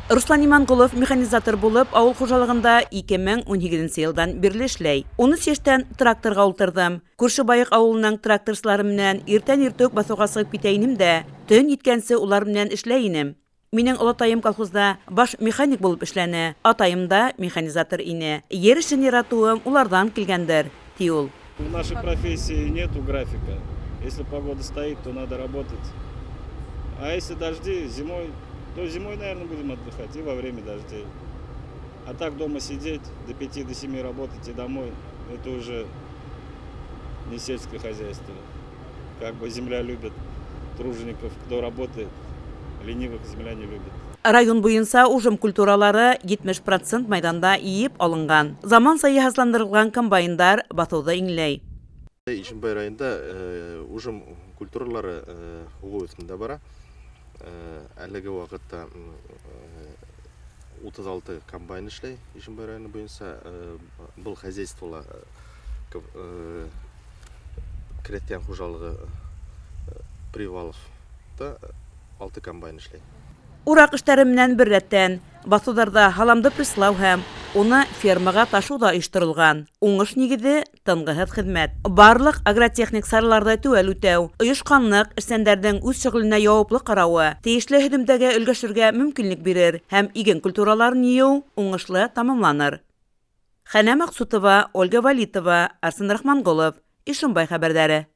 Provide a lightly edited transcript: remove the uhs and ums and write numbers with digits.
Руслан Иманқұлов механизатор булып, ауыл хужалыгында 2018 елдан бирле эшләй. 13 яшьтән тракторга ултырдым. Күрше-Байык авылының тракторчылары менән иртән-иртүк басуга сыгып китә инем дә, төн иткәнсе улар менән эшләй инем. Минең олатаем колхозда баш механик булып эшләне, атаем да механизатор ине. Ер эшен яратуым улардан килгәндер, ди ул. В нашей профессии нету графика. Если погода стоит, то надо работать. А если дожди зимой, то зимой, наверное, будем отдыхать и во время дождей. А так дома сидеть, до 5 до 7 работать и домой, это уже не сельское хозяйство. Как бы земля любит тружеников, кто работает, ленивых земля не любит. Район буенча ужым культуралары 70% майданда иеп алынган. Заман сайы хәзерләндерелгән комбайндар батуды иңләй. Ишембай районында ужым культуралары угу өстендә бара. Әлеге вакытта 36 комбайн эшләй Ишембай районы буенча. Бұл хозяйстволар крестьян хужалыгы Приваловта 6 комбайн эшләй. Урак эшләре менән бер рәттән басуларда халамды прислау һәм уны фермага ташу да оештырылган. Уңыш нигезе тынгыһыз хезмәт. Барлык агротехник сараларда түәл үтәү, оешканлык эшчәннәрнең үз шөгыльенә яваплы каравы, тиешле һөҗүмдәге өлгәшергә мөмкинлек бирер һәм иген культураларын җыю уңышлы тамамланыр. Хәнә Максутова, Ольга Валитова, Арсен Рахмангулов, Ишембай хәбәрләре.